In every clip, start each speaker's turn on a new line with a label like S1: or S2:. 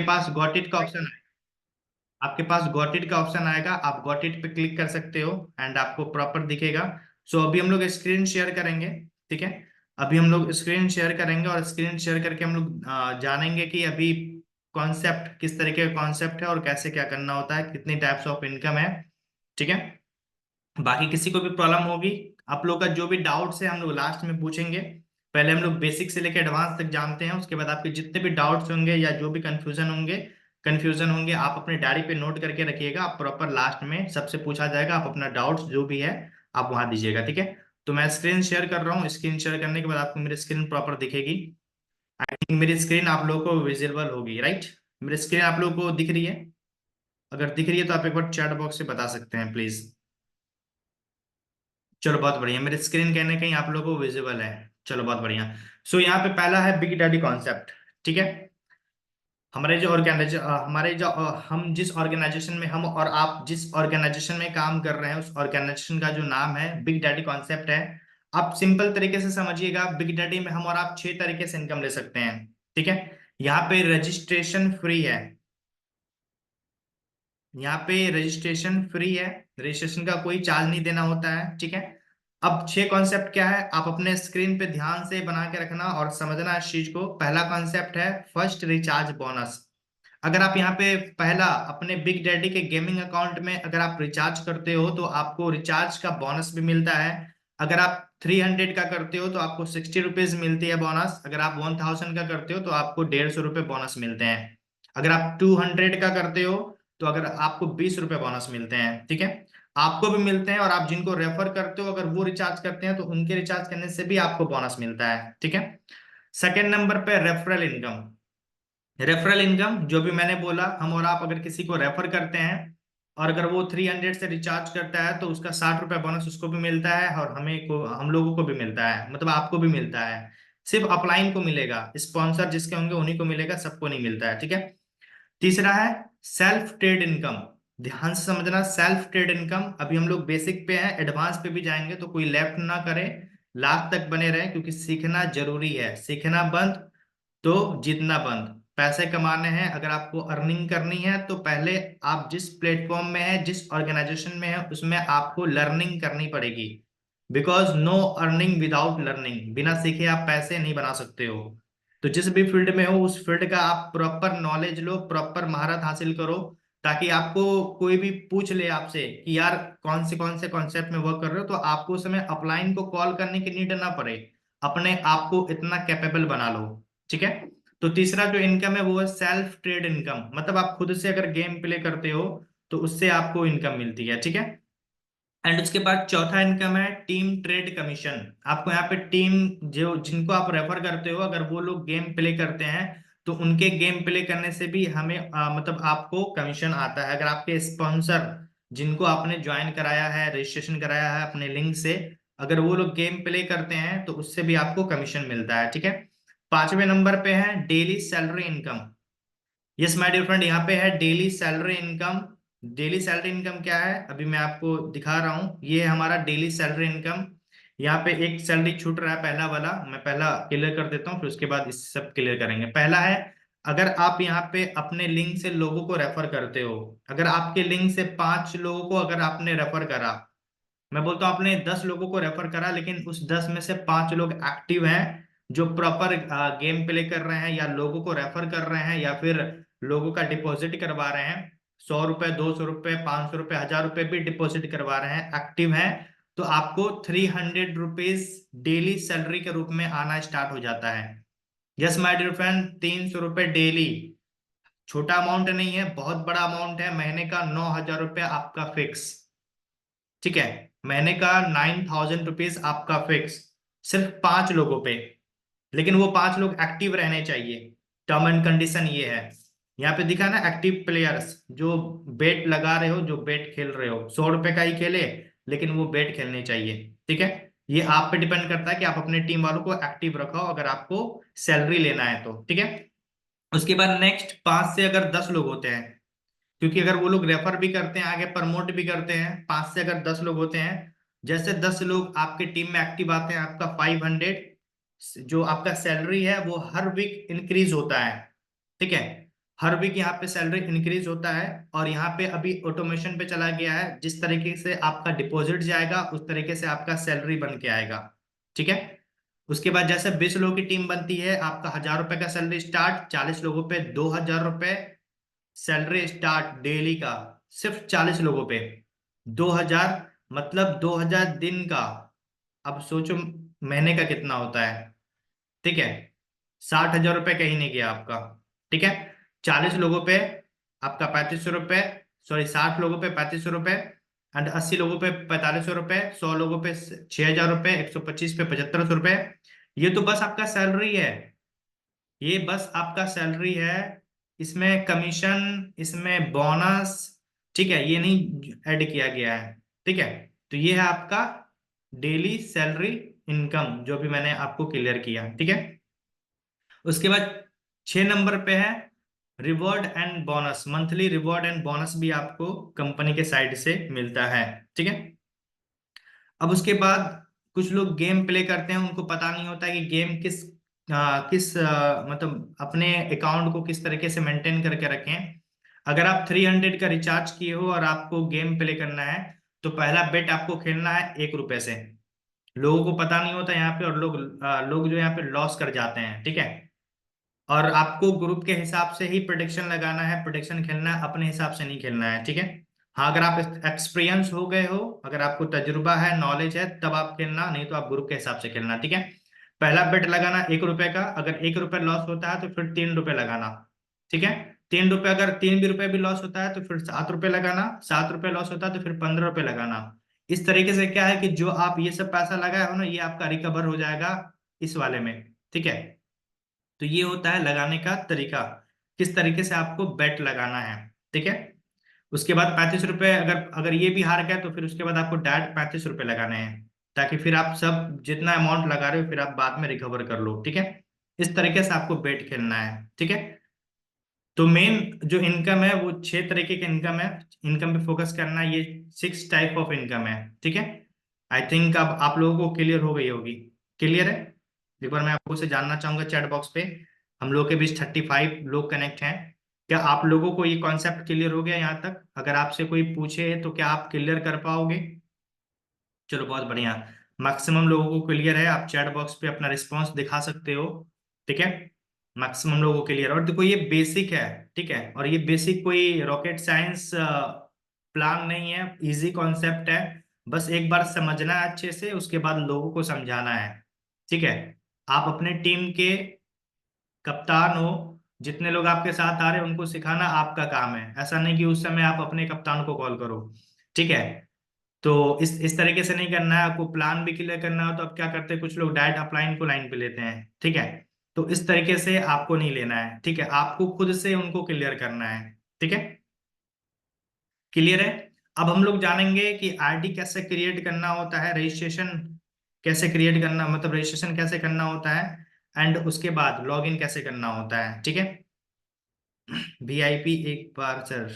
S1: Pass got it का option है, आपके पास गॉट इट का ऑप्शन आएगा, आप गॉट इट पे क्लिक कर सकते हो एंड आपको प्रॉपर दिखेगा। सो अभी हम लोग स्क्रीन शेयर करेंगे, ठीक है। अभी हम लोग स्क्रीन शेयर करेंगे और स्क्रीन शेयर करके हम लोग जानेंगे कि अभी कॉन्सेप्ट किस तरीके का कॉन्सेप्ट है और कैसे क्या करना होता है, कितनी टाइप्स ऑफ इनकम है, ठीक है। बाकी किसी को भी प्रॉब्लम होगी, आप लोग का जो भी डाउट्स है हम लोग लास्ट में पूछेंगे। पहले हम लोग बेसिक से लेकर एडवांस तक जानते हैं, उसके बाद आपके जितने भी डाउट्स होंगे या जो भी कंफ्यूजन होंगे आप अपने डायरी पे नोट करके रखिएगा। आप प्रॉपर लास्ट में सबसे पूछा जाएगा, आप अपना डाउट्स जो भी है आप वहां दीजिएगा, ठीक है। तो मैं स्क्रीन शेयर कर रहा हूँ, स्क्रीन शेयर करने के बाद आपको मेरी स्क्रीन प्रॉपर दिखेगी। आई थिंक मेरी स्क्रीन आप लोगों को विजिबल होगी, राइट। मेरी स्क्रीन आप लोगों को दिख रही है? अगर दिख रही है तो आप एक बार चैट बॉक्स से बता सकते हैं प्लीज। चलो बहुत बढ़िया, मेरी स्क्रीन कहीं ना कहीं आप लोगों को विजिबल है। चलो बहुत बढ़िया। सो यहाँ पे पहला है बिग डैडी कॉन्सेप्ट, ठीक है। हमारे जो हम जिस ऑर्गेनाइजेशन में, हम और आप जिस ऑर्गेनाइजेशन में काम कर रहे हैं उस ऑर्गेनाइजेशन का जो नाम है बिग डैडी कॉन्सेप्ट है। आप सिंपल तरीके से समझिएगा, बिग डैडी में हम और आप 6 तरीके से इनकम ले सकते हैं, ठीक है। यहाँ पे रजिस्ट्रेशन फ्री है, यहाँ पे रजिस्ट्रेशन फ्री है, रजिस्ट्रेशन का कोई चार्ज नहीं देना होता है, ठीक है। अब 6 कॉन्सेप्ट क्या है, आप अपने स्क्रीन पे ध्यान से बना के रखना और समझना इस चीज को। पहला कॉन्सेप्ट है फर्स्ट रिचार्ज बोनस। अगर आप यहाँ पे पहला अपने बिग डैडी के गेमिंग अकाउंट में अगर आप रिचार्ज करते हो तो आपको रिचार्ज का बोनस भी मिलता है। अगर आप 300 का करते हो तो आपको 60 रुपीज मिलती है बोनस। अगर आप 1000 का करते हो तो आपको 150 रुपये बोनस मिलते हैं। अगर आप 200 का करते हो तो अगर आपको 20 रुपये बोनस मिलते हैं, ठीक है। आपको भी मिलते हैं और आप जिनको रेफर करते हो अगर वो रिचार्ज करते हैं तो उनके रिचार्ज करने से भी आपको बोनस मिलता है, ठीक है। सेकेंड नंबर पे रेफरल इनकम। रेफरल इनकम जो भी मैंने बोला, हम और आप अगर किसी को रेफर करते हैं और अगर वो 300 से रिचार्ज करता है तो उसका 60 रुपये बोनस उसको भी मिलता है और हम लोगों को भी मिलता है, मतलब आपको भी मिलता है। सिर्फ अपलाइन को मिलेगा, स्पॉन्सर जिसके होंगे उन्हीं को मिलेगा, सबको नहीं मिलता है, ठीक है। तीसरा है सेल्फ ट्रेड इनकम। ध्यान से समझना, सेल्फ ट्रेड इनकम अभी हम लोग बेसिक पे हैं, एडवांस पे भी जाएंगे तो कोई लेफ्ट ना करे, लास्ट तक बने रहे क्योंकि सीखना जरूरी है। सीखना बंद तो जीतना बंद। पैसे कमाने हैं, अगर आपको अर्निंग करनी है तो पहले आप जिस प्लेटफॉर्म में है, जिस ऑर्गेनाइजेशन में है उसमें आपको लर्निंग करनी पड़ेगी। Because no earning without learning, बिना सीखे आप पैसे नहीं बना सकते हो। तो जिस भी फील्ड में हो उस फील्ड का आप प्रॉपर नॉलेज लो, प्रॉपर महारत हासिल करो, ताकि आपको कोई भी पूछ ले आपसे कि यार कौन से कॉन्सेप्ट में वर्क कर रहे हो तो आपको उस समय अपलाइन को कॉल करने की नीड ना पड़े। अपने आप को इतना कैपेबल बना लो, ठीक है। तो तीसरा जो इनकम है वो है सेल्फ ट्रेड इनकम, मतलब आप खुद से अगर गेम प्ले करते हो तो उससे आपको इनकम मिलती है, ठीक है। एंड उसके बाद चौथा इनकम है टीम ट्रेड कमीशन। आपको यहाँ पे टीम जो जिनको आप रेफर करते हो अगर वो लोग गेम प्ले करते हैं तो उनके गेम प्ले करने से भी हमें मतलब आपको कमीशन आता है। अगर आपके स्पॉन्सर जिनको आपने ज्वाइन कराया है, रजिस्ट्रेशन कराया है अपने लिंक से, अगर वो लोग गेम प्ले करते हैं तो उससे भी आपको कमीशन मिलता है, ठीक है। पांचवें नंबर पे है daily salary income. Yes my dear friend, यहाँ पे है daily salary income. Daily salary income क्या है अभी मैं आपको दिखा रहा हूँ, ये है हमारा डेली सैलरी इनकम। यहाँ पे एक सैलरी छूट रहा है, पहला वाला मैं पहला क्लियर कर देता हूँ फिर उसके बाद इस सब क्लियर करेंगे। पहला है अगर आप यहाँ पे अपने लिंक से लोगों को रेफर करते हो, अगर आपके लिंक से 5 लोगों को अगर आपने रेफर करा, मैं बोलता हूँ आपने 10 लोगों को रेफर करा लेकिन उस 10 में से 5 लोग एक्टिव हैं जो प्रॉपर गेम प्ले कर रहे हैं या लोगों को रेफर कर रहे हैं या फिर लोगों का डिपॉजिट करवा रहे हैं, 100 रुपए 200 रुपए 500 रुपए 1000 रुपए भी डिपॉजिट करवा रहे हैं, एक्टिव हैं, तो आपको 300 रुपीज डेली सैलरी के रूप में आना स्टार्ट हो जाता है। यस माय डियर फ्रेंड, 300 रुपए डेली। छोटा अमाउंट नहीं है, बहुत बड़ा अमाउंट है। महीने का 9000 रुपया आपका फिक्स, ठीक है। महीने का 9000 रुपीज आपका फिक्स, सिर्फ 5 लोगों पे। लेकिन वो 5 लोग एक्टिव रहने चाहिए, टर्म एंड कंडीशन ये है। यहाँ पे दिखा ना एक्टिव प्लेयर्स, जो बेट लगा रहे हो, जो बेट खेल रहे हो, 100 रुपए का ही खेले लेकिन वो बेट खेलने चाहिए, ठीक है। ये आप पे डिपेंड करता है कि आप अपने टीम वालों को एक्टिव रखो अगर आपको सैलरी लेना है तो, ठीक है। उसके बाद नेक्स्ट 5 से अगर 10 लोग होते हैं, क्योंकि अगर वो लोग रेफर भी करते हैं आगे प्रमोट भी करते हैं, 5 से अगर 10 लोग होते हैं, जैसे 10 लोग आपके टीम में एक्टिव आते हैं आपका 500 जो आपका सैलरी है वो हर वीक इंक्रीज होता है, ठीक है। हर वीक यहाँ पे सैलरी इंक्रीज होता है, और यहाँ पे अभी ऑटोमेशन पे चला गया है, जिस तरीके से आपका डिपॉजिट जाएगा उस तरीके से आपका सैलरी बन के आएगा। ठीक है। उसके बाद जैसे 20 लोगों की टीम बनती है, आपका 1,000 रुपए का सैलरी स्टार्ट, 40 लोगों पे 2,000 रुपए सैलरी स्टार्ट डेली का, सिर्फ 40 लोगों पे 2,000, मतलब 2,000 दिन का। अब सोचो महीने का कितना होता है। ठीक है। 60,000 रुपये कहीं नहीं गया आपका। ठीक है। 40 लोगों पे आपका 3500 रुपये, सॉरी 60 लोगों पे 3500 रुपये, एंड 80 लोगों पे 4500 रुपये, 100 लोगों पे 6,000 रुपये, 125 पे 7,500 रुपये। ये तो बस आपका सैलरी है, ये बस आपका सैलरी है। इसमें कमीशन, इसमें बोनस, ठीक है, ये नहीं ऐड किया गया है। ठीक है। तो ये है आपका डेली सैलरी इनकम, जो भी मैंने आपको क्लियर किया। ठीक है। उसके बाद 6 नंबर पे है reward and bonus. Monthly reward and bonus भी आपको कंपनी के साइड से मिलता है। ठीक है। अब उसके बाद कुछ लोग गेम प्ले करते हैं, उनको पता नहीं होता कि गेम मतलब अपने अकाउंट को किस तरीके से मेंटेन करके रखें। अगर आप 300 का रिचार्ज किए हो और आपको गेम प्ले करना है, तो पहला बेट आपको खेलना है 1 रुपए से। लोगों को पता नहीं होता यहाँ पे, और लोग जो यहाँ पे लॉस कर जाते हैं। ठीक है। और आपको ग्रुप के हिसाब से ही प्रोडिक्शन लगाना है, प्रोडिक्शन खेलना है, अपने हिसाब से नहीं खेलना है। ठीक है। हाँ, अगर आप एक्सपीरियंस हो गए हो, अगर आपको तजुर्बा है, नॉलेज है, तब आप खेलना, नहीं तो आप ग्रुप के हिसाब से खेलना। ठीक है। पहला बेट लगाना 1 रुपए का, अगर 1 रुपए लॉस होता है तो फिर 3 रुपए लगाना। ठीक है। 3 रुपए, अगर 3 भी रुपए भी लॉस होता है तो फिर 7 रुपए लगाना, 7 रुपए लॉस होता है तो फिर 15 रुपए लगाना। इस तरीके से क्या है कि जो आप ये सब पैसा लगाए हो ना, ये आपका रिकवर हो जाएगा इस वाले में। ठीक है। तो ये होता है लगाने का तरीका, किस तरीके से आपको बेट लगाना है। ठीक है। उसके बाद 35 रुपए, अगर अगर ये भी हार गया तो फिर उसके बाद आपको डायरेक्ट 35 रुपए लगाने हैं, ताकि फिर आप सब जितना अमाउंट लगा रहे हो फिर आप बाद में रिकवर कर लो। ठीक है। इस तरीके से आपको बेट खेलना है। ठीक है। तो मेन जो इनकम है वो 6 तरीके का इनकम है, इनकम पे फोकस करना है। ये 6 टाइप ऑफ इनकम है। ठीक है। आई थिंक अब आप लोगों को क्लियर हो गई होगी। क्लियर है? एक बार मैं आपको से जानना चाहूंगा चैट बॉक्स पे, हम लोग के बीच 35 लोग कनेक्ट हैं, क्या आप लोगों को ये कॉन्सेप्ट क्लियर हो गया यहाँ तक? अगर आपसे कोई पूछे तो क्या आप क्लियर कर पाओगे? चलो बहुत बढ़िया, मैक्सिमम लोगों को क्लियर है। आप चैट बॉक्स पे अपना रिस्पॉन्स दिखा सकते हो। ठीक है। मैक्सिमम लोगों को क्लियर, और देखो ये बेसिक है। ठीक है। और ये बेसिक कोई रॉकेट साइंस प्लान नहीं है, इजी कॉन्सेप्ट है। बस एक बार समझना है अच्छे से, उसके बाद लोगों को समझाना है। ठीक है। आप अपने टीम के कप्तान हो, जितने लोग आपके साथ आ रहे हैं उनको सिखाना आपका काम है। ऐसा नहीं कि उस समय आप अपने कप्तान को कॉल करो। ठीक है। तो इस तरीके से नहीं करना है, आपको प्लान भी क्लियर करना हो तो अब क्या करते हैं, कुछ लोग डायरेक्ट अपलाइन को लाइन पे लेते हैं। ठीक है। तो इस तरीके से आपको नहीं लेना है। ठीक है। आपको खुद से उनको क्लियर करना है। ठीक है। क्लियर है? अब हम लोग जानेंगे कि आईडी कैसे क्रिएट करना होता है, रजिस्ट्रेशन कैसे क्रिएट करना, मतलब रजिस्ट्रेशन कैसे करना होता है, एंड उसके बाद लॉगिन कैसे करना होता है। ठीक है। वीआईपी एक बार सर,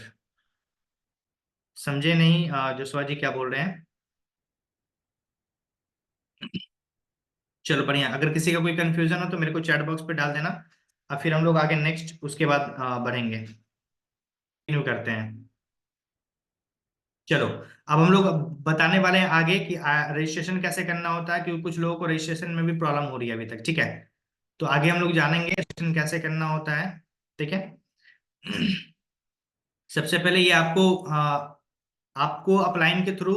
S1: समझे नहीं जोशवा जी क्या बोल रहे हैं? चलो बढ़िया, अगर किसी का कोई कंफ्यूजन हो तो मेरे को चैट बॉक्स पे डाल देना, और फिर हम लोग आगे नेक्स्ट उसके बाद बढ़ेंगे, कंटिन्यू करते हैं। चलो, अब हम लोग बताने वाले हैं आगे कि रजिस्ट्रेशन कैसे करना होता है, क्योंकि कुछ लोगों को रजिस्ट्रेशन में भी प्रॉब्लम हो रही है अभी तक। ठीक है। तो आगे हम लोग जानेंगे रजिस्ट्रेशन कैसे करना होता है। ठीक है। सबसे पहले ये आपको अपलाइन के थ्रू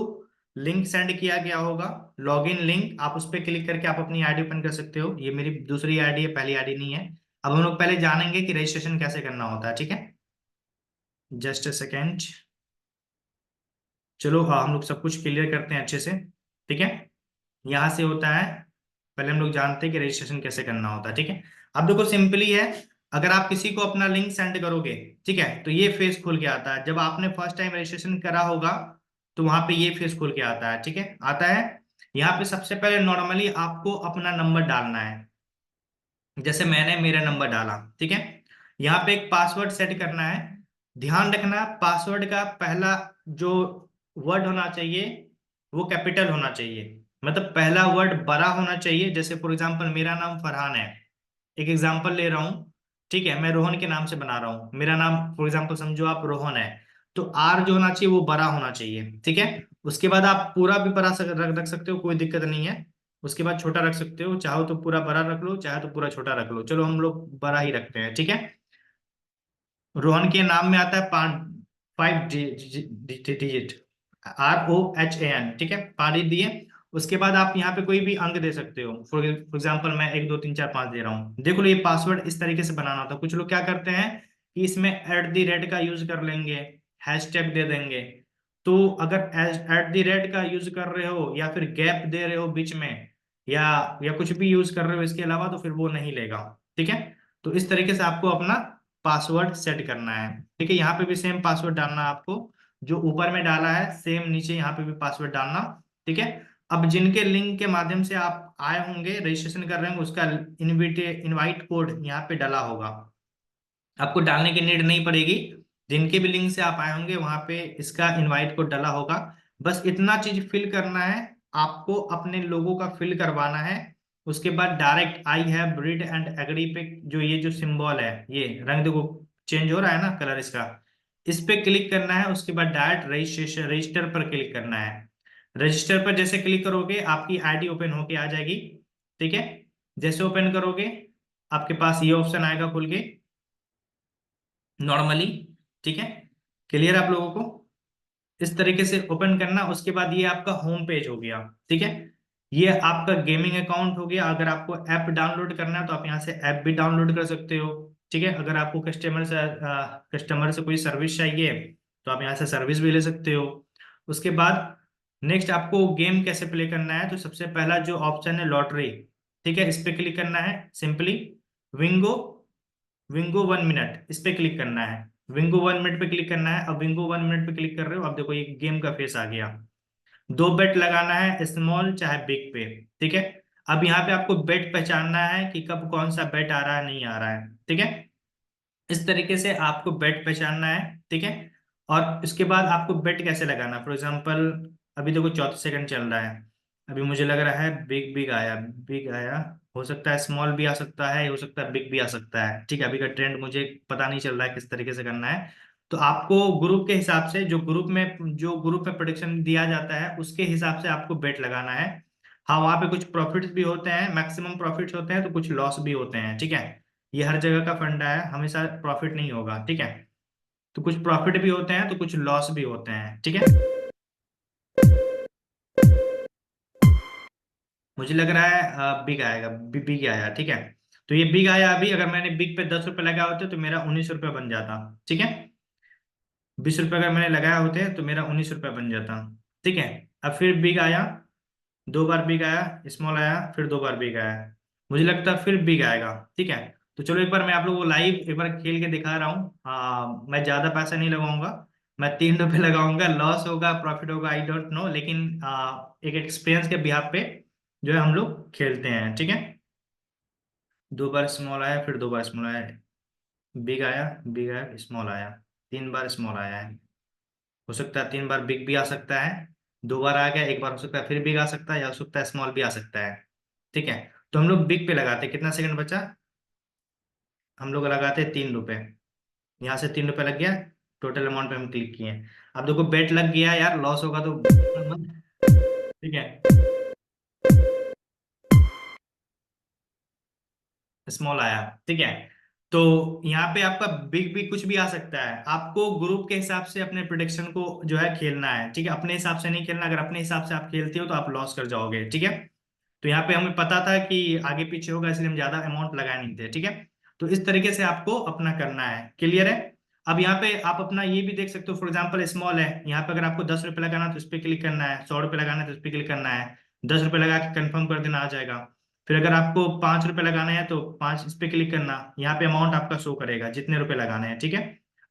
S1: लिंक सेंड किया गया होगा, लॉगिन लिंक। आप उस पर क्लिक करके आप अपनी आईडी ओपन कर सकते हो। ये मेरी दूसरी आईडी है, पहली आईडी नहीं है। अब हम लोग पहले जानेंगे कि रजिस्ट्रेशन कैसे करना होता है। ठीक है। Just a second. चलो हम लोग सब कुछ क्लियर करते हैं अच्छे से। ठीक है। यहाँ से होता है, पहले हम लोग जानते हैं कि रजिस्ट्रेशन कैसे करना होता है। ठीक है। अब देखो सिंपली है, अगर आप किसी को अपना लिंक सेंड करोगे, ठीक है, तो ये फेस खुल के आता है। जब आपने फर्स्ट टाइम रजिस्ट्रेशन करा होगा तो वहां पे ये फेस खुल के आता है। ठीक है, आता है। यहाँ पे सबसे पहले नॉर्मली आपको अपना नंबर डालना है, जैसे मैंने मेरा नंबर डाला। ठीक है। यहाँ पे एक पासवर्ड सेट करना है। ध्यान रखना, पासवर्ड का पहला जो वर्ड होना चाहिए वो कैपिटल होना चाहिए, मतलब पहला वर्ड बड़ा होना चाहिए। जैसे फॉर एग्जांपल मेरा नाम फरहान है, एक एग्जांपल ले रहा हूँ। ठीक है, मैं रोहन के नाम से बना रहा हूँ, मेरा नाम फॉर एग्जाम्पल समझो आप रोहन है, तो आर जो होना चाहिए वो बड़ा होना चाहिए, ठीक है। उसके बाद आप पूरा भी बड़ा रख सकते हो, कोई दिक्कत नहीं है। उसके बाद छोटा रख सकते हो, चाहो तो पूरा बड़ा रख लो, चाहे तो पूरा छोटा रख लो, चलो हम लोग बड़ा ही रखते हैं, ठीक है। रोहन के नाम में आता है 5 डिजिट, ROHAN, ठीक है, 5 दिए। उसके बाद आप यहाँ पे कोई भी अंक दे सकते हो, फॉर एग्जाम्पल मैं 1 2 3 4 5 दे रहा हूँ। देखो ये पासवर्ड इस तरीके से बनाना होता है। कुछ लोग क्या करते हैं कि इसमें @ का यूज कर लेंगे, हैशटैग दे देंगे। तो अगर @ का यूज कर रहे हो या फिर गैप दे रहे हो बीच में, या कुछ भी यूज कर रहे हो इसके अलावा, तो फिर वो नहीं लेगा, ठीक है। तो इस तरीके से आपको अपना पासवर्ड सेट करना है, ठीक है। यहाँ पे भी सेम पासवर्ड डालना है आपको, जो ऊपर में डाला है सेम नीचे यहाँ पे भी पासवर्ड डालना, ठीक है। अब जिनके लिंक के माध्यम से आप आए होंगे, रजिस्ट्रेशन कर रहे होंगे, उसका इनवाइट कोड यहाँ पे डाला होगा, आपको डालने की नीड नहीं पड़ेगी। जिनके भी लिंक से आप आए होंगे वहां पे इसका इनवाइट कोड डाला होगा। बस इतना चीज फिल करना है, आपको अपने लोगों का फिल करवाना है। उसके बाद direct I have read and agree पे, जो ये जो सिंबल है, ये रंग देखो चेंज हो रहा है ना कलर इसका, इस पे क्लिक करना है। उसके बाद डायरेक्ट रजिस्ट्रेशन रजिस्टर पर क्लिक करना है। रजिस्टर पर जैसे क्लिक करोगे आपकी आईडी ओपन होके आ जाएगी, ठीक है। जैसे ओपन करोगे आपके पास ये ऑप्शन आएगा खुल के नॉर्मली, ठीक है। क्लियर आप लोगों को? इस तरीके से ओपन करना। उसके बाद ये आपका होम पेज हो गया, ठीक है। ये आपका गेमिंग अकाउंट हो गया। अगर आपको ऐप डाउनलोड करना है तो आप यहाँ से ऐप भी डाउनलोड कर सकते हो, ठीक है। अगर आपको कस्टमर से कोई सर्विस चाहिए तो आप यहाँ से सर्विस भी ले सकते हो। उसके बाद नेक्स्ट आपको गेम कैसे प्ले करना है, तो सबसे पहला जो ऑप्शन है लॉटरी, ठीक है, इस पे क्लिक करना है सिंपली। विंगो विंगो 1 मिनट इस पे क्लिक करना है। विंगो 1 मिनट पे क्लिक करना है। अब विंगो 1 मिनट पे क्लिक कर रहे हो, अब देखो ये गेम का फेस आ गया। 2 बेट लगाना है, स्मॉल चाहे बिग पे, ठीक है। अब यहाँ पे आपको बेट पहचानना है कि कब कौन सा बेट आ रहा है नहीं आ रहा है, ठीक है। इस तरीके से आपको बेट पहचानना है, ठीक है। और इसके बाद आपको बेट कैसे लगाना, फॉर एग्जांपल अभी देखो 34 सेकंड चल रहा है, अभी मुझे लग रहा है बिग बिग आया, बिग आया। हो सकता है स्मॉल भी आ सकता है, हो सकता है बिग भी आ सकता है, ठीक है। अभी का ट्रेंड मुझे पता नहीं चल रहा है किस तरीके से करना है। तो आपको ग्रुप के हिसाब से, जो ग्रुप में प्रोडिक्शन दिया जाता है उसके हिसाब से आपको बेट लगाना है। हाँ, वहाँ पे कुछ प्रॉफिट्स भी होते हैं, मैक्सिमम प्रॉफिट्स होते हैं, तो कुछ लॉस भी होते हैं, ठीक है। ये हर जगह का फंडा है, हमेशा प्रॉफिट नहीं होगा, ठीक है। तो कुछ प्रॉफिट भी होते हैं तो कुछ लॉस भी होते हैं, ठीक है। मुझे लग रहा है बिग आएगा, बिग आया, ठीक है। तो ये बिग आया। अभी अगर मैंने बिग पे 10 रुपए लगाए होते तो मेरा 19 रुपये बन जाता, ठीक है। 20 रुपये अगर मैंने लगाया होते तो मेरा 19 रुपये बन जाता, ठीक है। अब फिर बिग आया, 2 बार बिग आया, स्मॉल आया, फिर 2 बार बिग आया। मुझे लगता है फिर बिग आएगा, ठीक है। तो चलो एक बार मैं आप लोगों को लाइव एक बार खेल के दिखा रहा हूँ। मैं ज्यादा पैसा नहीं लगाऊंगा, मैं 3 रुपए लगाऊंगा। लॉस होगा प्रॉफिट होगा आई डोंट नो, लेकिन एक एक्सपीरियंस के बिहाफ पे जो है हम लोग खेलते हैं, ठीक है। 2 बार स्मॉल आया, फिर 2 बार स्मॉल आया, बिग आया, बिग आया, स्मॉल आया, 3 बार स्मॉल आया है। हो सकता है 3 बार बिग भी आ सकता है, 2 बार आ गया, एक बार हो सकता है फिर बिग आ सकता है, या हो सकता है स्मॉल भी आ सकता है, ठीक है। तो हम लोग बिग पे लगाते हैं। कितना सेकंड बचा? हम लोग लगाते हैं 3 रुपए। यहाँ से 3 रुपए लग गया, टोटल अमाउंट पे हम क्लिक किए। अब देखो बेट लग गया यार, लॉस होगा तो ठीक है। स्मॉल आया, ठीक है। तो यहाँ पे आपका बिग भी कुछ भी आ सकता है। आपको ग्रुप के हिसाब से अपने प्रोडिक्शन को जो है खेलना है, ठीक है। अपने हिसाब से नहीं खेलना, अगर अपने हिसाब से आप खेलते हो तो आप लॉस कर जाओगे, ठीक है। तो यहाँ पे हमें पता था कि आगे पीछे होगा, इसलिए हम ज्यादा अमाउंट लगाए नहीं थे, ठीक है। तो इस तरीके से आपको अपना करना है, क्लियर है। अब यहाँ पे आप अपना ये भी देख सकते हो, फॉर एग्जाम्पल स्मॉल है, यहाँ पे अगर आपको 10 रुपये लगाना है तो इस पे क्लिक करना है, 100 रुपये लगाना है तो इस पे क्लिक करना है, 10 रुपये लगा के कंफर्म कर देना, आ जाएगा। फिर अगर आपको 5 रुपये लगाना है तो 5 इस पे क्लिक करना, यहाँ पे अमाउंट आपका शो करेगा जितने रुपए लगाने हैं, ठीक है।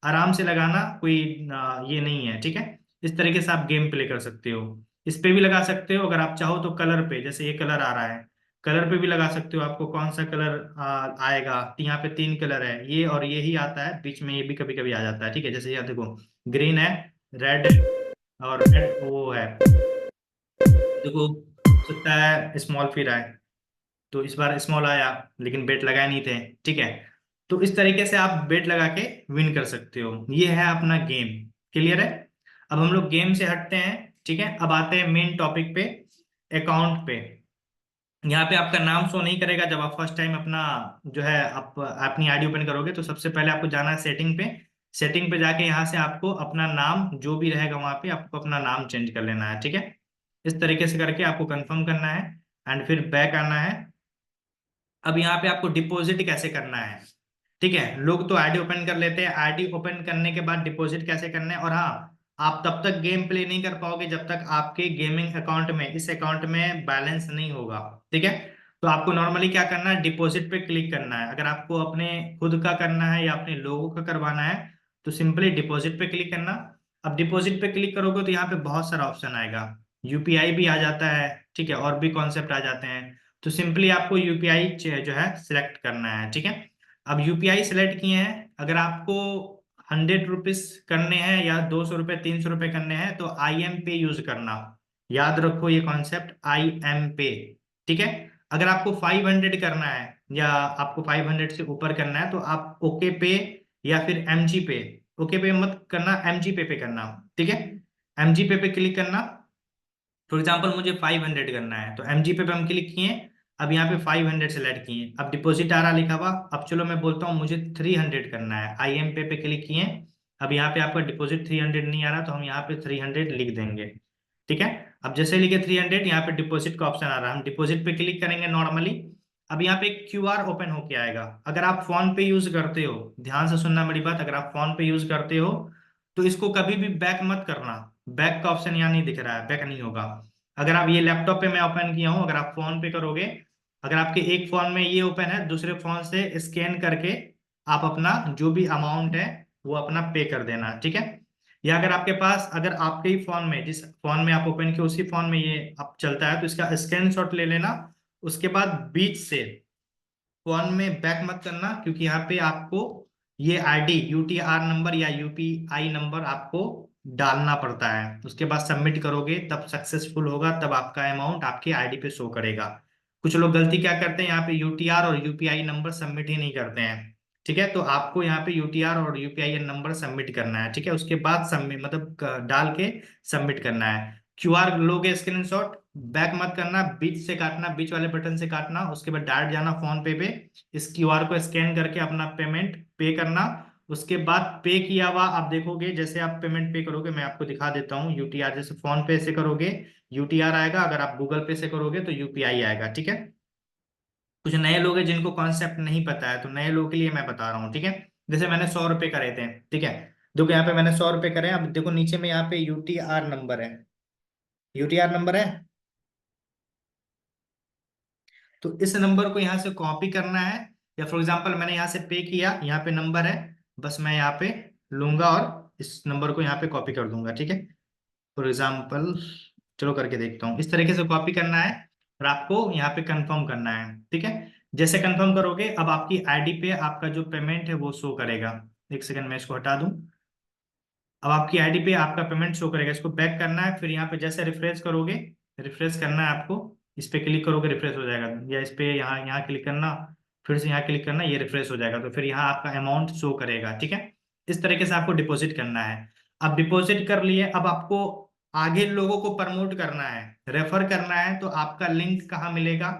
S1: आराम से लगाना, कोई ये नहीं है, ठीक है। इस तरीके से आप गेम प्ले कर सकते हो। इस पे भी लगा सकते हो अगर आप चाहो तो कलर पे, जैसे ये कलर आ रहा है, कलर पे भी लगा सकते हो। आपको कौन सा कलर आएगा, तो यहाँ पे 3 कलर है, ये और ये ही आता है, बीच में ये भी कभी कभी आ जाता है, ठीक है। जैसे यहाँ देखो ग्रीन है, रेड और रेड वो है, देखो हो सकता है स्मॉल फिर आए। तो इस बार स्मॉल आया लेकिन बेट लगाए नहीं थे, ठीक है। तो इस तरीके से आप बेट लगा के विन कर सकते हो। ये है अपना गेम। क्लियर है? अब हम लोग गेम से हटते हैं, ठीक है। अब आते हैं मेन टॉपिक पे, अकाउंट पे। यहाँ पे आपका नाम शो नहीं करेगा जब आप फर्स्ट टाइम अपना जो है आप अपनी आईडी ओपन करोगे। तो सबसे पहले आपको जाना है सेटिंग पे। सेटिंग पे जाके यहाँ से आपको अपना नाम जो भी रहेगा वहां पे आपको अपना नाम चेंज कर लेना है, ठीक है। इस तरीके से करके आपको कंफर्म करना है एंड फिर बैक आना है। अब यहाँ पे आपको डिपॉजिट कैसे करना है, ठीक है। लोग तो आईडी ओपन कर लेते हैं, आईडी ओपन करने के बाद डिपॉजिट कैसे करना है। और हाँ, आप तब तक गेम प्ले नहीं कर पाओगे जब तक आपके गेमिंग अकाउंट में, इस अकाउंट में बैलेंस नहीं होगा, ठीक है। तो आपको नॉर्मली क्या करना है, डिपॉजिट पे क्लिक करना है। अगर आपको अपने खुद का करना है या अपने लोगों का करवाना है तो सिंपली डिपॉजिट पे क्लिक करना। अब डिपॉजिट पे क्लिक करोगे तो यहाँ पे बहुत सारा ऑप्शन आएगा, यूपीआई भी आ जाता है, ठीक है, और भी कॉन्सेप्ट आ जाते हैं। तो सिंपली आपको यूपीआई जो है सिलेक्ट करना है, ठीक है। अब यूपीआई सिलेक्ट किए हैं, अगर आपको 100 रुपीज करने हैं या 200 रुपये 300 रुपये करने हैं तो आई एम पे यूज करना। याद रखो ये कॉन्सेप्ट, आई एम पे, ठीक है। अगर आपको 500 करना है या आपको 500 से ऊपर करना है तो आप ओके पे या फिर एम जी पे, ओके पे मत करना, एम जी पे करना, ठीक है। एम जी पे क्लिक करना। फॉर एग्जाम्पल मुझे 500 करना है तो एम जी पे हम क्लिक किए। अब यहाँ पे 500 सेलेक्ट किए, अब डिपॉजिट आ रहा लिखा हुआ। अब चलो मैं बोलता हूँ मुझे 300 करना है, आई एम पे क्लिक किए। अब यहाँ पे आपका डिपॉजिट 300 नहीं आ रहा तो हम यहाँ पे 300 लिख देंगे, ठीक है। अब जैसे लिखे 300, यहाँ पे डिपॉजिट का ऑप्शन आ रहा है, हम डिपॉजिट पे क्लिक करेंगे नॉर्मली। अब यहाँ पे क्यूआर ओपन होके आएगा। अगर आप फोन पे यूज करते हो, ध्यान से सुनना मेरी बात, अगर आप फोन पे यूज करते हो तो इसको कभी भी बैक मत करना। बैक का ऑप्शन यहाँ नहीं दिख रहा है, बैक नहीं होगा। अगर आप ये लैपटॉप पे मैं ओपन किया हूँ, अगर आप फोन पे करोगे, अगर आपके एक फोन में ये ओपन है, दूसरे फोन से स्कैन करके आप अपना जो भी अमाउंट है वो अपना पे कर देना, ठीक है। या अगर आपके पास, अगर आपके ही फोन में, जिस फोन में आप ओपन किए उसी फोन में ये अब चलता है तो इसका स्क्रीनशॉट ले लेना। उसके बाद बीच से फोन में बैक मत करना, क्योंकि यहाँ पे आपको ये आईडी यूटीआर नंबर या यूपीआई नंबर आपको डालना पड़ता है। उसके बाद सबमिट करोगे तब सक्सेसफुल होगा, तब आपका अमाउंट आपकी आईडी पे शो करेगा। कुछ लोग गलती क्या करते हैं, यहाँ पे यूटीआर और यूपीआई नंबर सबमिट ही नहीं करते हैं, ठीक है। तो आपको यहाँ पे यूटीआर और यूपीआई नंबर सबमिट करना है, ठीक है। उसके बाद सबमिट मतलब डाल के सबमिट करना है। क्यूआर लोगे स्क्रीनशॉट, बैक मत करना, बीच से काटना, बीच वाले बटन से काटना। उसके बाद डायरेक्ट जाना फोन पे इस क्यूआर को स्कैन करके अपना पेमेंट पे करना। उसके बाद पे किया हुआ आप देखोगे, जैसे आप पेमेंट पे करोगे, मैं आपको दिखा देता हूँ। यूटीआर जैसे फोन पे से करोगे यूटीआर आएगा, अगर आप गूगल पे से करोगे तो यूपीआई आएगा, ठीक है। कुछ नए लोग हैं जिनको कॉन्सेप्ट नहीं पता है, तो नए लोगों के लिए मैं बता रहा हूँ, ठीक है। जैसे मैंने 100 रुपये करे थे, ठीक है। देखो यहाँ पे मैंने 100 रुपये करे, अब देखो नीचे में यहाँ पे यूटीआर नंबर है, यूटीआर नंबर है। तो इस नंबर को यहाँ से कॉपी करना है, या फॉर एग्जांपल मैंने यहाँ से पे किया, यहाँ पे नंबर है, बस मैं यहाँ पे लूंगा और इस नंबर को यहाँ पे कॉपी कर दूंगा, ठीक है। फॉर एग्जांपल चलो करके देखता हूँ, इस तरीके से कॉपी करना है और आपको यहाँ पे कंफर्म करना है, ठीक है। जैसे कंफर्म करोगे अब आपकी आईडी पे आपका जो पेमेंट है वो शो करेगा। एक सेकंड मैं इसको हटा दूं। अब आपकी आईडी पे आपका पेमेंट शो करेगा, इसको बैक करना है, फिर यहाँ पे जैसे रिफ्रेश करोगे, रिफ्रेश करना है आपको, इस पे क्लिक करोगे रिफ्रेश हो जाएगा, या इस पे यहाँ यहाँ क्लिक करना, फिर से यहाँ क्लिक करना, ये रिफ्रेश हो जाएगा, तो फिर यहाँ आपका अमाउंट शो करेगा, ठीक है। इस तरीके से आपको डिपॉजिट करना है। अब डिपॉजिट कर लिए, अब आपको आगे लोगों को प्रमोट करना है, रेफर करना है, तो आपका लिंक कहाँ मिलेगा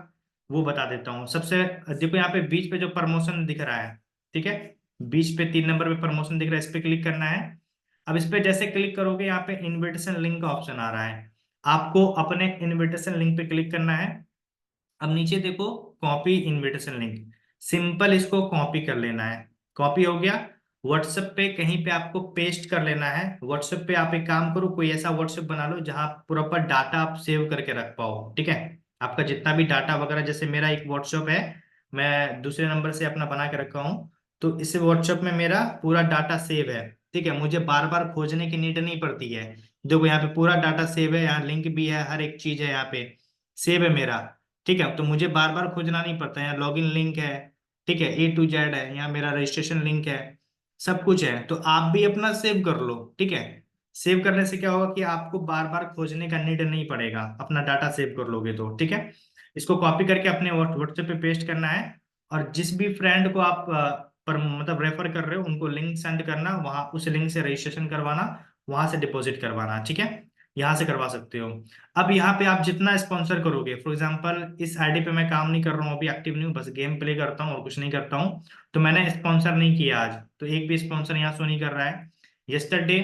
S1: वो बता देता हूँ। सबसे देखो यहाँ पे बीच पे जो प्रमोशन दिख रहा है, ठीक है, बीच पे 3 नंबर पे प्रमोशन दिख रहा है, इस पे क्लिक करना है। अब इस पे जैसे क्लिक करोगे यहाँ पे इनविटेशन लिंक का ऑप्शन आ रहा है, आपको अपने इनविटेशन लिंक पे क्लिक करना है। अब नीचे देखो कॉपी इनविटेशन लिंक, सिंपल इसको कॉपी कर लेना है। कॉपी हो गया, व्हाट्सएप पे कहीं पे आपको पेस्ट कर लेना है। व्हाट्सएप पे आप एक काम करो, कोई ऐसा व्हाट्सएप बना लो जहां प्रॉपर डाटा आप सेव करके रख पाओ, ठीक है। आपका जितना भी डाटा वगैरह, जैसे मेरा एक व्हाट्सएप है, मैं दूसरे नंबर से अपना बना के रखा हूँ, तो इस व्हाट्सएप में मेरा पूरा डाटा सेव है, ठीक है। मुझे बार बार खोजने की नीड नहीं पड़ती है। देखो यहाँ पे पूरा डाटा सेव है, यहाँ लिंक भी है, हर एक चीज है यहाँ पे सेव है मेरा, ठीक है। तो मुझे बार बार खोजना नहीं पड़ता है, यहाँ लॉगिन लिंक है, ठीक है, A to Z है, यहाँ मेरा रजिस्ट्रेशन लिंक है, सब कुछ है। तो आप भी अपना सेव कर लो, ठीक है। सेव करने से क्या होगा कि आपको बार बार खोजने का नीड नहीं पड़ेगा, अपना डाटा सेव कर लोगे तो, ठीक है। इसको कॉपी करके अपने व्हाट्सएप पे पेस्ट करना है। और जिस भी फ्रेंड को आप पर मतलब रेफर कर रहे हो उनको लिंक सेंड करना, वहां उस लिंक से रजिस्ट्रेशन करवाना, वहां से डिपॉजिट करवाना, ठीक है। यहाँ से करवा सकते हो। अब यहाँ पे आप जितना स्पॉन्सर करोगे, फॉर एग्जांपल इस आईडी पे मैं काम नहीं कर रहा हूँ अभी, एक्टिव नहीं हूँ, बस गेम प्ले करता हूँ और कुछ नहीं करता हूँ, तो मैंने स्पॉन्सर नहीं किया आज, तो एक भी स्पॉन्सर यहाँ शो नहीं कर रहा है। यस्टरडे,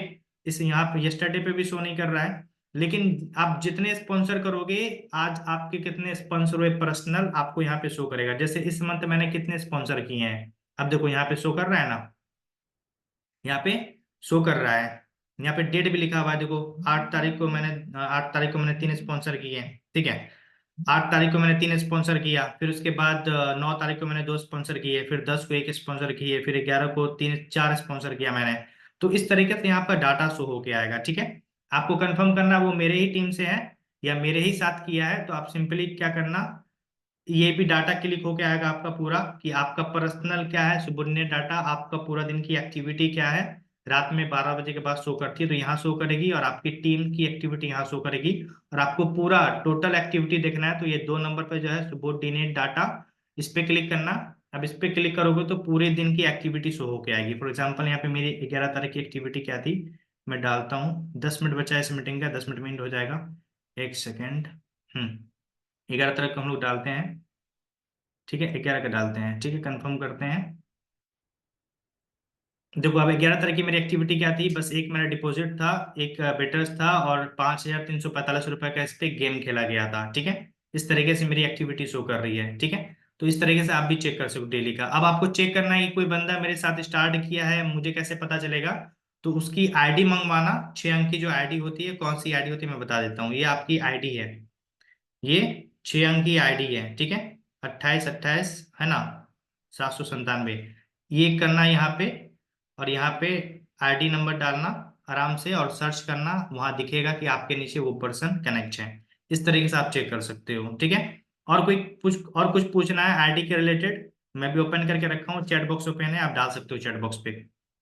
S1: इस यहाँ पे यस्टरडे पे भी शो नहीं कर रहा है। लेकिन आप जितने स्पॉन्सर करोगे, आज आपके कितने स्पॉन्सर हुए पर्सनल, आपको यहाँ पे शो करेगा। जैसे इस मंथ मैंने कितने स्पॉन्सर किए हैं, अब देखो यहाँ पे शो कर रहा है ना, यहाँ पे शो कर रहा है। यहाँ पे डेट भी लिखा हुआ है, देखो 8 तारीख को मैंने 3 स्पॉन्सर किए हैं, ठीक है। 8 तारीख को मैंने 3 स्पॉन्सर किया, फिर उसके बाद 9 तारीख को मैंने 2 स्पॉन्सर किए, फिर 10 को 1 स्पॉन्सर किए, फिर 11 को 4 स्पॉन्सर किया मैंने। तो इस तरीके से यहाँ पर डाटा शो होके आएगा, ठीक है। आपको कंफर्म करना वो मेरे ही टीम से है या मेरे ही साथ किया है, तो आप सिंपली क्या करना, ये भी डाटा क्लिक होके आएगा आपका पूरा, कि आपका पर्सनल क्या है, सुबुनियर डाटा, आपका पूरा दिन की एक्टिविटी क्या है, रात में 12 बजे के बाद शो करती है तो यहाँ शो करेगी, और आपकी टीम की एक्टिविटी यहाँ शो करेगी। और आपको पूरा टोटल एक्टिविटी देखना है तो ये 2 नंबर पे जो है सुबोर्डिनेट डाटा, इस पे क्लिक करना। अब इस पे क्लिक करोगे तो पूरे दिन की एक्टिविटी शो होके आएगी। फॉर एग्जाम्पल यहाँ पे मेरी 11 तारीख की एक्टिविटी क्या थी, मैं डालता हूँ, 10 मिनट बचा है इस मीटिंग का, 10 मिनट हो जाएगा, एक सेकेंड। 11 तारीख को हम लोग डालते हैं, ठीक है, 11 का डालते हैं, ठीक है, कंफर्म करते हैं। देखो अब 11 तारीख की मेरी एक्टिविटी क्या थी, बस एक मेरा डिपॉजिट था, एक बेटर्स था, और 5,345 रुपए का इस पे गेम खेला गया था, ठीक है। इस तरीके से मेरी एक्टिविटी शो कर रही है, ठीक है। तो इस तरीके से आप भी चेक कर सकते हो डेली का। अब आपको चेक करना है कि कोई बंदा मेरे साथ स्टार्ट किया है, मुझे कैसे पता चलेगा, तो उसकी आईडी मंगवाना, 6 अंक की जो आईडी होती है, कौन सी आईडी होती है मैं बता देता हूँ, ये आपकी आईडी है, ये 6 अंक की आईडी है, ठीक है, 2828 है ना, 797, ये करना है यहाँ पे। और यहाँ पे आईडी नंबर डालना आराम से और सर्च करना, वहां दिखेगा कि आपके नीचे वो पर्सन कनेक्ट है। इस तरीके से आप चेक कर सकते हो, ठीक है। और कुछ पूछना है आईडी के रिलेटेड, मैं भी ओपन करके रखा हूँ, चैट बॉक्स ओपन है, आप डाल सकते हो चैट बॉक्स पे।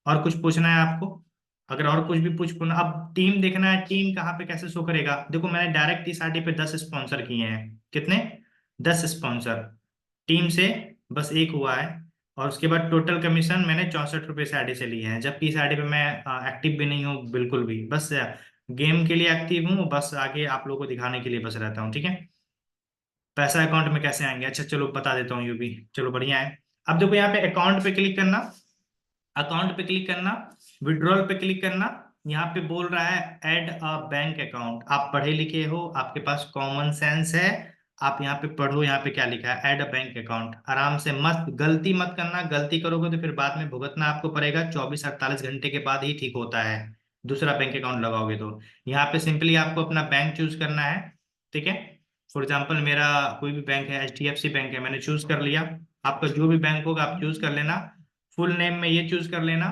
S1: और कुछ पूछना है आपको, अगर और कुछ भी पूछ पूछना। अब टीम देखना है, टीम कहाँ पे कैसे शो करेगा, देखो मैंने डायरेक्ट इस आईडी पे 10 स्पॉन्सर किए हैं, कितने, 10 स्पॉन्सर, टीम से बस एक हुआ है। और उसके बाद टोटल कमीशन मैंने 64 रुपये से आईडी से लिए हैं, जबकि इस आईडी पे मैं एक्टिव भी नहीं हूँ बिल्कुल भी, बस गेम के लिए एक्टिव हूँ, बस आगे आप लोगों को दिखाने के लिए बस रहता हूँ, ठीक है। पैसा अकाउंट में कैसे आएंगे, अच्छा चलो बता देता हूँ, ये भी चलो बढ़िया है। अब देखो यहाँ पे अकाउंट पे क्लिक करना, अकाउंट पे क्लिक करना, विड्रॉल पे क्लिक करना। यहाँ पे बोल रहा है ऐड अ बैंक अकाउंट, आप पढ़े लिखे हो, आपके पास कॉमन सेंस है, आप यहाँ पे पढ़ो, यहाँ पे क्या लिखा है, ऐड अ बैंक अकाउंट, आराम से मस्त, गलती मत करना, गलती करोगे तो फिर बाद में भुगतना आपको पड़ेगा, 24-48 घंटे के बाद ही ठीक होता है, दूसरा बैंक अकाउंट लगाओगे तो। यहाँ पे सिंपली आपको अपना बैंक चूज करना है, ठीक है। फॉर एग्जाम्पल मेरा कोई भी बैंक है, HDFC बैंक है, मैंने चूज कर लिया, आपका जो भी बैंक होगा आप चूज कर लेना। फुल नेम में ये चूज कर लेना,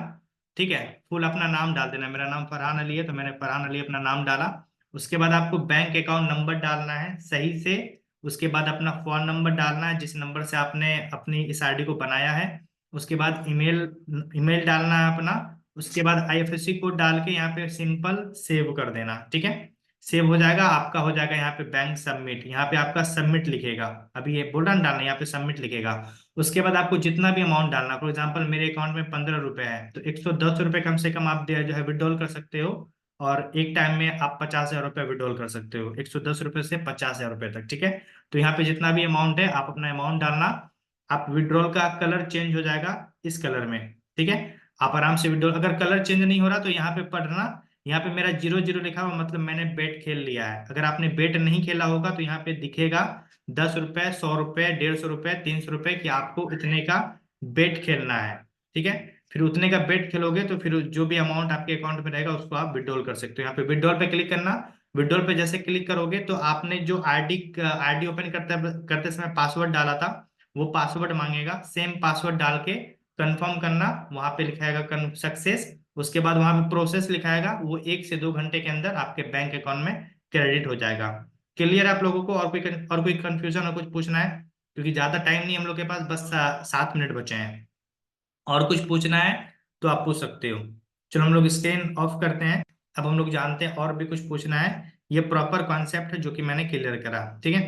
S1: ठीक है, फुल अपना नाम डाल देना, मेरा नाम फरहान अली है तो मैंने फरहान अली अपना नाम डाला। उसके बाद आपको बैंक अकाउंट नंबर डालना है सही से, उसके बाद अपना फोन नंबर डालना है जिस नंबर से आपने अपनी इस आईडी को बनाया है। उसके बाद ईमेल ईमेल डालना है अपना। उसके बाद IFSC कोड डाल के यहाँ पे सिंपल सेव कर देना, ठीक है। सेव हो जाएगा, आपका हो जाएगा यहाँ पे बैंक सबमिट, यहाँ पे आपका सबमिट लिखेगा, अभी ये बोल रहा ना डालना, यहाँ पे सबमिट लिखेगा। उसके बाद आपको जितना भी अमाउंट डालना, फॉर एग्जाम्पल मेरे अकाउंट में 15 रुपए है, तो 110 रुपये कम से कम आप जो है विड्रॉल कर सकते हो। और एक टाइम में आप 50,000 रुपये विड्रॉल कर सकते हो, 110 रुपये से 50,000 रुपये तक, ठीक है। तो यहाँ पे जितना भी अमाउंट है आप अपना अमाउंट डालना, आप विड्रॉल का कलर चेंज हो जाएगा इस कलर में, ठीक है। आप आराम से विड्रॉल, अगर कलर चेंज नहीं हो रहा तो यहाँ पे पढ़ना, यहाँ पे मेरा 0-0 लिखा हुआ मतलब मैंने बेट खेल लिया है। अगर आपने बेट नहीं खेला होगा तो यहाँ पे दिखेगा 10 रुपए, 100 रुपए, 150 रुपए, 300 रुपए कि आपको इतने का बेट खेलना है, ठीक है। फिर उतने का बेट खेलोगे तो फिर जो भी अमाउंट आपके अकाउंट में रहेगा उसको आप विड्रॉल कर सकते हो। यहाँ पे विड्रॉल पे क्लिक करना, विड्रॉल पे जैसे क्लिक करोगे तो आपने जो आईडी आईडी ओपन करते करते समय पासवर्ड डाला था, वो पासवर्ड मांगेगा, सेम पासवर्ड डाल के कंफर्म करना, वहां पे लिखाएगा सक्सेस। उसके बाद वहां पे प्रोसेस लिखाएगा, वो 1 से 2 घंटे के अंदर आपके बैंक अकाउंट में क्रेडिट हो जाएगा। क्लियर है आप लोगों को, और कोई कंफ्यूजन और कुछ पूछना है, क्योंकि ज्यादा टाइम नहीं हम लोग के पास, बस 7 मिनट बचे हैं। और कुछ पूछना है तो आप पूछ सकते हो। चलो हम लोग स्क्रीन ऑफ करते हैं। अब हम लोग जानते हैं और भी कुछ पूछना है, ये प्रॉपर कॉन्सेप्ट है जो कि मैंने क्लियर करा, ठीक है।